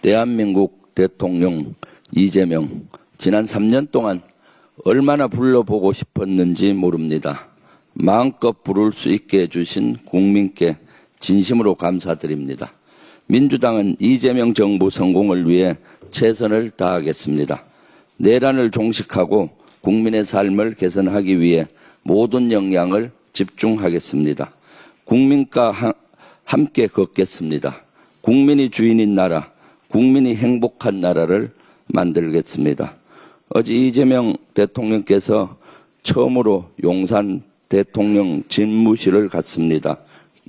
대한민국 대통령 이재명, 지난 3년 동안 얼마나 불러보고 싶었는지 모릅니다. 마음껏 부를 수 있게 해주신 국민께 진심으로 감사드립니다. 민주당은 이재명 정부 성공을 위해 최선을 다하겠습니다. 내란을 종식하고 국민의 삶을 개선하기 위해 모든 역량을 집중하겠습니다. 국민과 함께 걷겠습니다. 국민이 주인인 나라, 국민이 행복한 나라를 만들겠습니다. 어제 이재명 대통령께서 처음으로 용산 대통령 집무실을 갔습니다.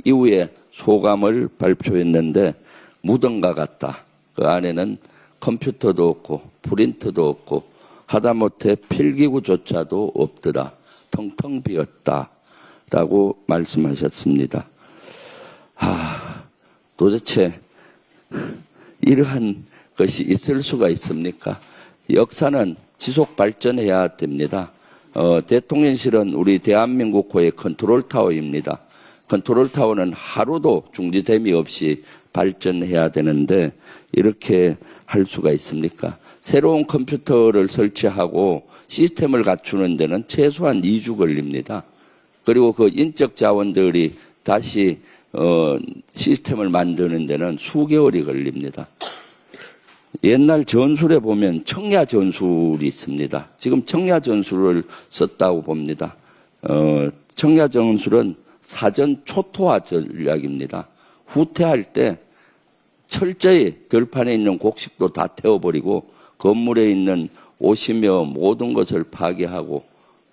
이후에 소감을 발표했는데 무덤과 같다. 그 안에는 컴퓨터도 없고 프린터도 없고 하다못해 필기구조차도 없더라. 텅텅 비었다. 라고 말씀하셨습니다. 도대체 이러한 것이 있을 수가 있습니까? 역사는 지속 발전해야 됩니다. 대통령실은 우리 대한민국호의 컨트롤타워입니다. 컨트롤타워는 하루도 중지됨이 없이 발전해야 되는데 이렇게 할 수가 있습니까? 새로운 컴퓨터를 설치하고 시스템을 갖추는 데는 최소한 2주 걸립니다. 그리고 그 인적 자원들이 다시 시스템을 만드는 데는 수개월이 걸립니다. 옛날 전술에 보면 청야 전술이 있습니다. 지금 청야 전술을 썼다고 봅니다. 청야 전술은 사전 초토화 전략입니다. 후퇴할 때 철저히 들판에 있는 곡식도 다 태워버리고 건물에 있는 옷이며 모든 것을 파괴하고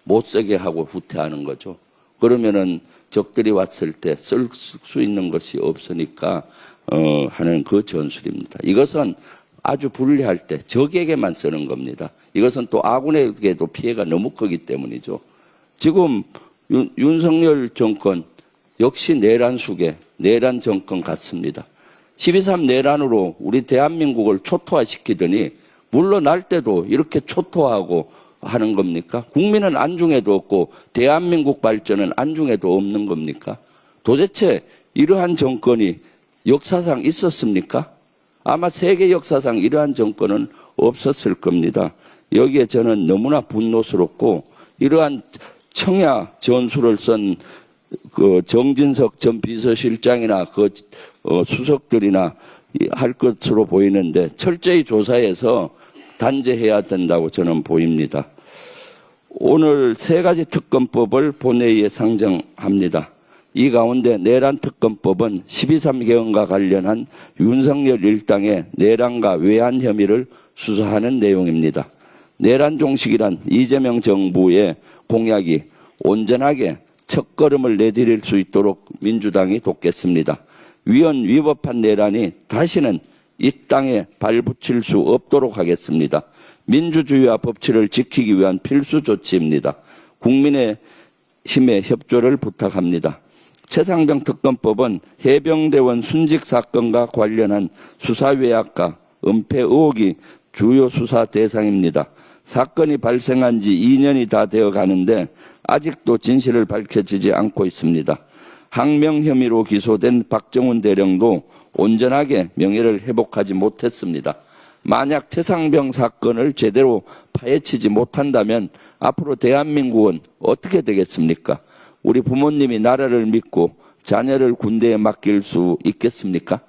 못 쓰게 하고 후퇴하는 거죠. 그러면은 적들이 왔을 때 쓸 수 있는 것이 없으니까 하는 그 전술입니다. 이것은 아주 불리할 때 적에게만 쓰는 겁니다. 이것은 또 아군에게도 피해가 너무 크기 때문이죠. 지금 윤석열 정권 역시 내란 수계, 내란 정권 같습니다. 12.3 내란으로 우리 대한민국을 초토화시키더니 물러날 때도 이렇게 초토화하고 하는 겁니까? 국민은 안중에도 없고 대한민국 발전은 안중에도 없는 겁니까? 도대체 이러한 정권이 역사상 있었습니까? 아마 세계 역사상 이러한 정권은 없었을 겁니다. 여기에 저는 너무나 분노스럽고 이러한 청야 전술을 쓴 그 정진석 전 비서실장이나 그 수석들이나 할 것으로 보이는데 철저히 조사해서 단죄해야 된다고 저는 보입니다. 오늘 3가지 특검법을 본회의에 상정합니다. 이 가운데 내란특검법은 12.3 개헌과 관련한 윤석열 일당의 내란과 외환 혐의를 수사하는 내용입니다. 내란 종식이란 이재명 정부의 공약이 온전하게 첫걸음을 내디딜 수 있도록 민주당이 돕겠습니다. 위헌위법한 내란이 다시는 이 땅에 발붙일 수 없도록 하겠습니다. 민주주의와 법치를 지키기 위한 필수 조치입니다. 국민의 힘의 협조를 부탁합니다. 최상병 특검법은 해병대원 순직 사건과 관련한 수사 외압과 은폐 의혹이 주요 수사 대상입니다. 사건이 발생한 지 2년이 다 되어 가는데 아직도 진실을 밝혀지지 않고 있습니다. 항명 혐의로 기소된 박정훈 대령도 온전하게 명예를 회복하지 못했습니다. 만약 최상병 사건을 제대로 파헤치지 못한다면 앞으로 대한민국은 어떻게 되겠습니까? 우리 부모님이 나라를 믿고 자녀를 군대에 맡길 수 있겠습니까?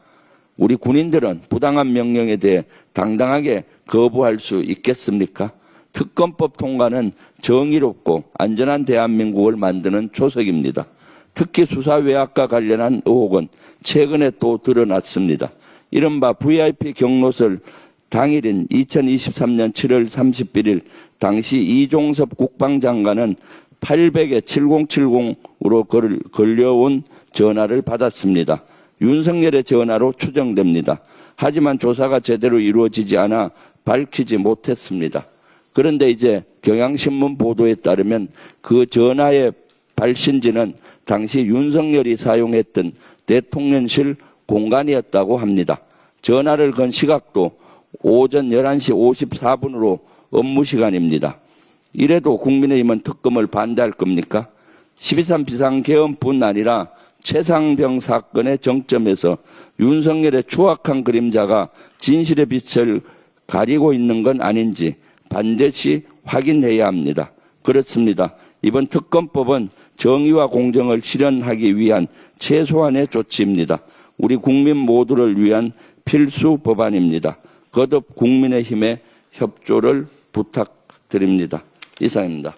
우리 군인들은 부당한 명령에 대해 당당하게 거부할 수 있겠습니까? 특검법 통과는 정의롭고 안전한 대한민국을 만드는 초석입니다. 특히 수사 외압과 관련한 의혹은 최근에 또 드러났습니다. 이른바 VIP 경로설 당일인 2023년 7월 31일 당시 이종섭 국방장관은 800에 7070으로 걸려온 전화를 받았습니다. 윤석열의 전화로 추정됩니다. 하지만 조사가 제대로 이루어지지 않아 밝히지 못했습니다. 그런데 이제 경향신문 보도에 따르면 그 전화의 발신지는 당시 윤석열이 사용했던 대통령실 공간이었다고 합니다. 전화를 건 시각도 오전 11시 54분으로 업무 시간입니다. 이래도 국민의힘은 특검을 반대할 겁니까? 12.3 비상개헌뿐 아니라 최상병 사건의 정점에서 윤석열의 추악한 그림자가 진실의 빛을 가리고 있는 건 아닌지 반드시 확인해야 합니다. 그렇습니다. 이번 특검법은 정의와 공정을 실현하기 위한 최소한의 조치입니다. 우리 국민 모두를 위한 필수 법안입니다. 거듭 국민의힘의 협조를 부탁드립니다. 이상입니다.